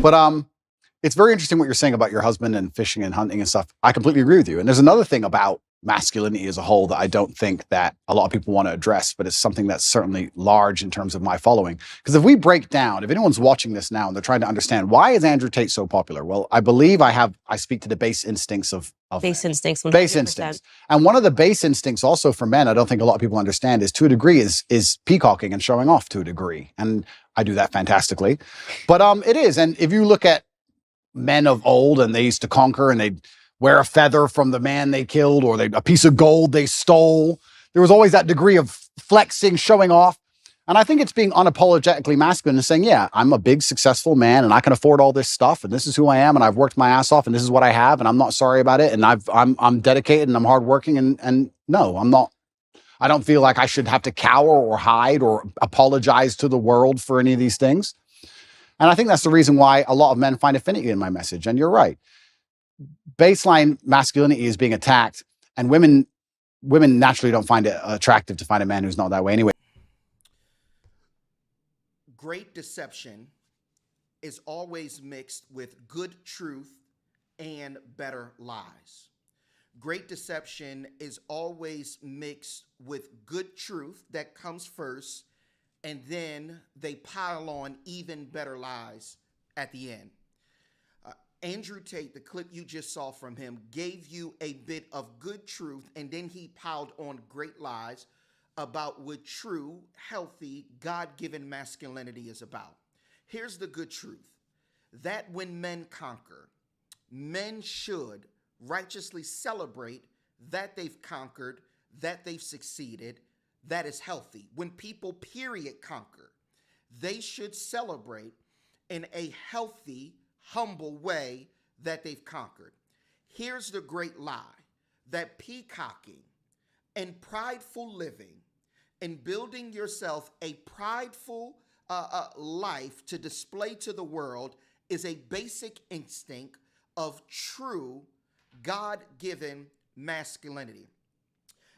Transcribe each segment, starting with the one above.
But it's very interesting what you're saying about your husband and fishing and hunting and stuff. I completely agree with you. And there's another thing about masculinity as a whole that I don't think that a lot of people want to address, but it's something that's certainly large in terms of my following. Because if we break down, if anyone's watching this now and they're trying to understand why is Andrew Tate so popular, well, I believe I speak to the base instincts of base men. instincts, 100%. Base instincts. And one of the base instincts also for men, I don't think a lot of people understand, is to a degree is peacocking and showing off to a degree. And I do that fantastically. But it is. And if you look at men of old, and they used to conquer, and they'd wear a feather from the man they killed, or a piece of gold they stole. There was always that degree of flexing, showing off. And I think it's being unapologetically masculine and saying, yeah, I'm a big, successful man, and I can afford all this stuff, and this is who I am, and I've worked my ass off, and this is what I have, and I'm not sorry about it, and I'm dedicated, and I'm hardworking, and no, I'm not. I don't feel like I should have to cower or hide or apologize to the world for any of these things. And I think that's the reason why a lot of men find affinity in my message. And you're right. Baseline masculinity is being attacked, and women naturally don't find it attractive to find a man who's not that way anyway. Great deception is always mixed with good truth and better lies. Great deception is always mixed with good truth that comes first, and then they pile on even better lies at the end. Andrew Tate, the clip you just saw from him, gave you a bit of good truth, and then he piled on great lies about what true, healthy, God-given masculinity is about. Here's the good truth, that when men conquer, men should righteously celebrate that they've conquered, that they've succeeded. That is healthy. When people, period, conquer, they should celebrate in a healthy, humble way that they've conquered. Here's the great lie, that peacocking and prideful living and building yourself a prideful life to display to the world is a basic instinct of true God-given masculinity.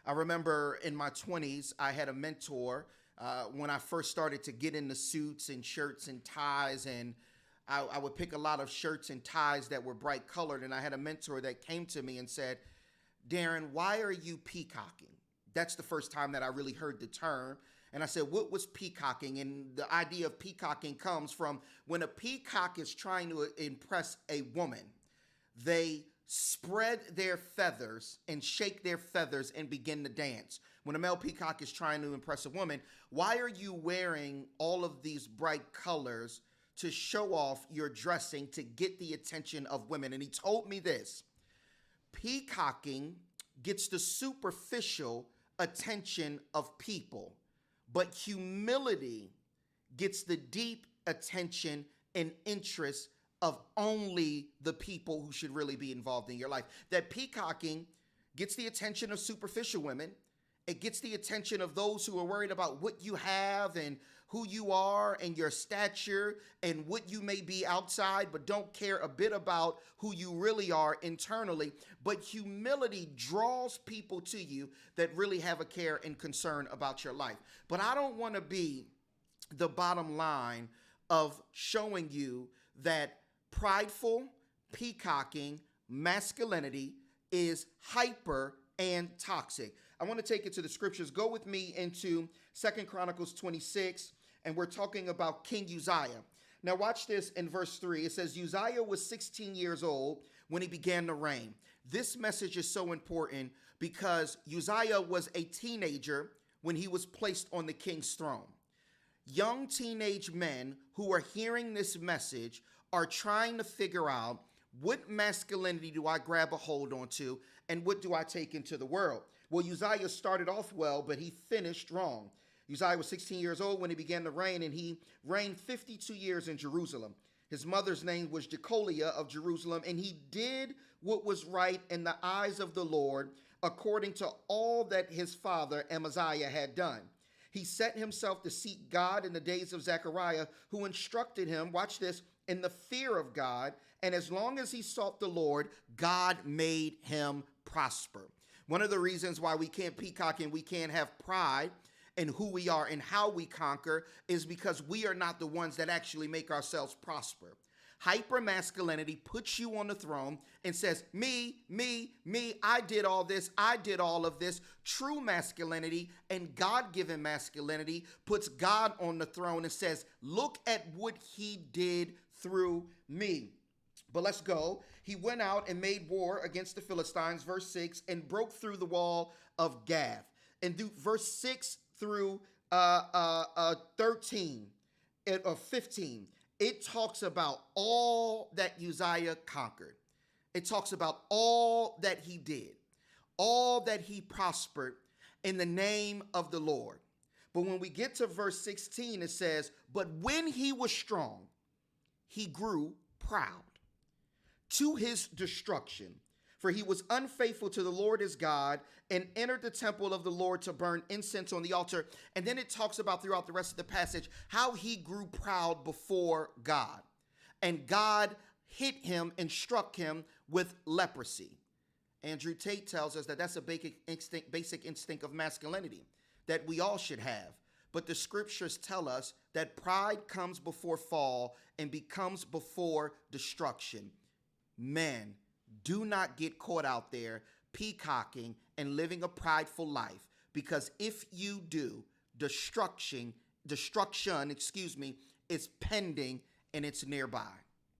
I remember in my 20s, I had a mentor when I first started to get into suits and shirts and ties, and I would pick a lot of shirts and ties that were bright colored, and I had a mentor that came to me and said, Darren, why are you peacocking? That's the first time that I really heard the term. And I said, what was peacocking? And the idea of peacocking comes from when a peacock is trying to impress a woman, they spread their feathers and shake their feathers and begin to dance. When a male peacock is trying to impress a woman, why are you wearing all of these bright colors to show off your dressing to get the attention of women? And he told me this, peacocking gets the superficial attention of people, but humility gets the deep attention and interest of only the people who should really be involved in your life. That peacocking gets the attention of superficial women. It gets the attention of those who are worried about what you have and who you are and your stature and what you may be outside, but don't care a bit about who you really are internally. But humility draws people to you that really have a care and concern about your life. But I don't want to be the bottom line of showing you that prideful, peacocking masculinity is hyper and toxic. I want to take it to the scriptures. Go with me into 2 Chronicles 26, and we're talking about King Uzziah. Now watch this in verse 3. It says, Uzziah was 16 years old when he began to reign. This message is so important because Uzziah was a teenager when he was placed on the king's throne. Young teenage men who are hearing this message are trying to figure out, what masculinity do I grab a hold onto and what do I take into the world? Well, Uzziah started off well, but he finished wrong. Uzziah was 16 years old when he began to reign, and he reigned 52 years in Jerusalem. His mother's name was Jecoliah of Jerusalem, and he did what was right in the eyes of the Lord, according to all that his father Amaziah had done. He set himself to seek God in the days of Zechariah, who instructed him, watch this, in the fear of God, and as long as he sought the Lord, God made him prosper. One of the reasons why we can't peacock and we can't have pride in who we are and how we conquer is because we are not the ones that actually make ourselves prosper. Hypermasculinity puts you on the throne and says, me, me, me, I did all this, I did all of this. True masculinity and God-given masculinity puts God on the throne and says, look at what he did through me. But let's go. He went out and made war against the Philistines, verse 6, and broke through the wall of Gath. And do verse 6 through 13 or 15, it talks about all that Uzziah conquered. It talks about all that he did, all that he prospered in the name of the Lord. But when we get to verse 16, it says, but when he was strong, he grew proud to his destruction. For he was unfaithful to the Lord his God and entered the temple of the Lord to burn incense on the altar. And then it talks about throughout the rest of the passage how he grew proud before God. And God hit him and struck him with leprosy. Andrew Tate tells us that that's a basic instinct of masculinity that we all should have. But the scriptures tell us that pride comes before fall and becomes before destruction. Men, do not get caught out there peacocking and living a prideful life, because if you do, destruction, is pending and it's nearby.